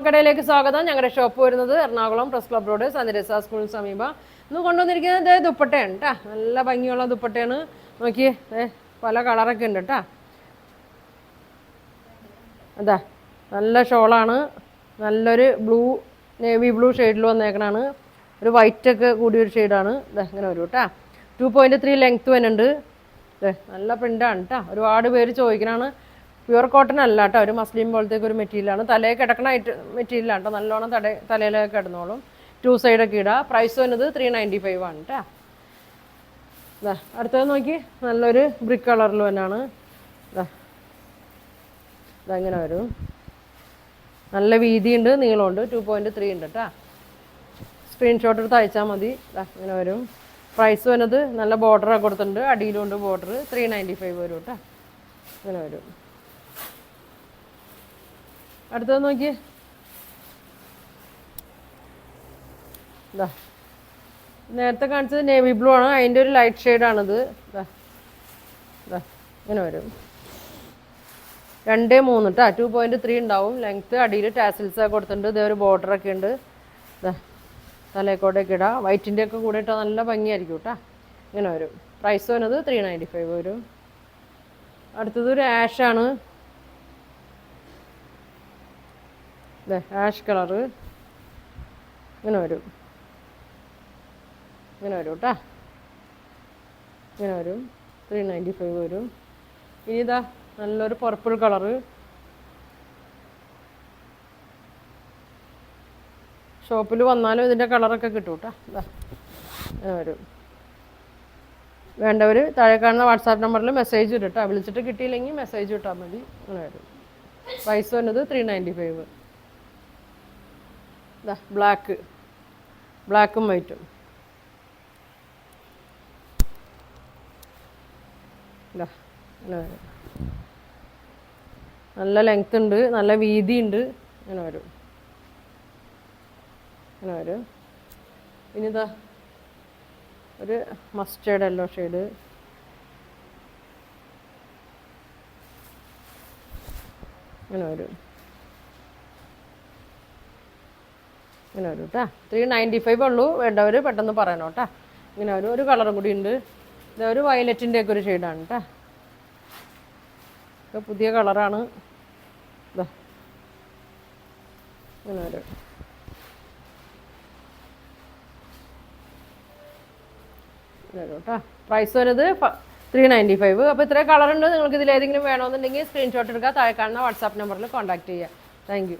സ്വർണ്ണക്കടയിലേക്ക് സ്വാഗതം. ഞങ്ങളുടെ ഷോപ്പ് വരുന്നത് എറണാകുളം പ്രസ് ക്ലബ് റോഡ് സന്ദരസ സ്കൂളിന് സമീപം. ഇന്ന് കൊണ്ടുവന്നിരിക്കുന്നത് ദുപ്പട്ടയാണ് കേട്ടോ. നല്ല ഭംഗിയുള്ള ദുപ്പട്ടയാണ്. നോക്കിയേ, പല കളറൊക്കെ ഉണ്ട് കേട്ടോ. അതാ നല്ല ഷോളാണ്. നല്ലൊരു നേവി ബ്ലൂ ഷെയ്ഡിൽ വന്നേക്കണാണ്. ഒരു വൈറ്റൊക്കെ കൂടിയൊരു ഷെയ്ഡാണ്. ഇതാ ഇങ്ങനെ വരും കേട്ടോ. 2.3 ലെങ്ത്ത് വരുന്നുണ്ട്. നല്ല പ്രിൻ്റാണ് കേട്ടോ. ഒരുപാട് പേര് ചോദിക്കണതാണ്. പ്യുവർ കോട്ടൺ അല്ല കേട്ടോ, ഒരു മസ്ലിം പോലത്തേക്ക് ഒരു മെറ്റീരിയലാണ്. തലയിൽ കിടക്കണ മെറ്റീരിയലാണ് കേട്ടോ. നല്ലോണം തലയിലൊക്കെ കിടന്നോളും. 2 സൈഡൊക്കെ ഇടാം. പ്രൈസ് വരുന്നത് 395 ആണ് കേട്ടോ. ഇതാ അടുത്തത് നോക്കി, നല്ലൊരു ബ്രിക്ക് കളറിൽ തന്നെയാണ്. ഇതങ്ങനെ വരും. നല്ല വീതിയുണ്ട്, നീളമുണ്ട്. 2.3 ഉണ്ട് കേട്ടോ. സ്ക്രീൻഷോട്ട് എടുത്ത് അയച്ചാൽ മതി. ഇങ്ങനെ വരും. പ്രൈസ് വരുന്നത് നല്ല ബോർഡറൊക്കെ കൊടുത്തിട്ടുണ്ട്. അടിയിലുണ്ട് ബോർഡർ. 395 വരും കേട്ടോ. ഇങ്ങനെ വരും. അടുത്തത് നോക്കി, ഇതാ നേരത്തെ കാണിച്ചത് നേവി ബ്ലൂ ആണ്. അതിൻ്റെ ഒരു ലൈറ്റ് ഷെയ്ഡാണിത്. ഇതാ ഇങ്ങനെ വരും. 2.3 കേട്ടോ. 2.3 ഉണ്ടാവും ലെങ്ത്ത്. അടിയിൽ ടാസിൽസൊക്കെ കൊടുത്തിട്ടുണ്ട്. ഇതേ ഒരു ബോർഡറൊക്കെ ഉണ്ട്. ഇതാ തലക്കോട്ടൊക്കെ ഇടാം. വൈറ്റിൻ്റെ ഒക്കെ കൂടെ ഇട്ടാൽ നല്ല ഭംഗിയായിരിക്കും കേട്ടോ. ഇങ്ങനെ വരും. പ്രൈസ് വരുന്നത് 395 വരും. അടുത്തത് ഒരു ആഷാണ്. ആഷ് കളറ് ഇങ്ങനെ വരും. ഇങ്ങനെ വരും കേട്ടോ. ഇങ്ങനെ വരും. 395 വരും. ഇനി ഇതാ നല്ലൊരു പർപ്പിൾ കളറ്. ഷോപ്പിൽ വന്നാലും ഇതിൻ്റെ കളറൊക്കെ കിട്ടും കേട്ടോ. ഇതാ ഇങ്ങനെ വരും. വേണ്ടവർ താഴെ കാണുന്ന വാട്സാപ്പ് നമ്പറിൽ മെസ്സേജ് ഇടും കേട്ടോ. വിളിച്ചിട്ട് കിട്ടിയില്ലെങ്കിൽ മെസ്സേജ് ഇട്ടാൽ മതി. അങ്ങനെ വരും. പ്രൈസ് വരുന്നത് 395. ഇതാ ബ്ലാക്കും വൈറ്റും. ഇതാ ഇങ്ങനെ വരും. നല്ല ലെങ്ത് ഉണ്ട്, നല്ല വീതി ഉണ്ട്. ഇങ്ങനെ വരും. ഇങ്ങനെ വരും. ഇനി ഇതാ ഒരു മസ്റ്റേർഡ് യെല്ലോ ഷെയ്ഡ്. ഇങ്ങനെ വരും. ഇങ്ങനെ വരും കേട്ടോ. 395 ഉള്ളൂ. വേണ്ടവർ പെട്ടെന്ന് പറയണം കേട്ടോ. ഇങ്ങനെ ഒരു കളറും കൂടി ഉണ്ട്. ഇതൊരു വയലറ്റിൻ്റെ ഒക്കെ ഒരു ഷെയ്ഡാണ് കേട്ടോ. ഒക്കെ പുതിയ കളറാണ്. ഇതാ ഇങ്ങനെ വരും. കേട്ടോ. പ്രൈസ് വരുന്നത് 395. അപ്പോൾ ഇത്രയും കളറുണ്ട്. നിങ്ങൾക്ക് ഇതിലേതെങ്കിലും വേണമെന്നുണ്ടെങ്കിൽ സ്ക്രീൻഷോട്ട് എടുക്കുക. താഴെ കാണുന്ന വാട്സാപ്പ് നമ്പറിൽ കോൺടാക്ട് ചെയ്യുക. Thank you.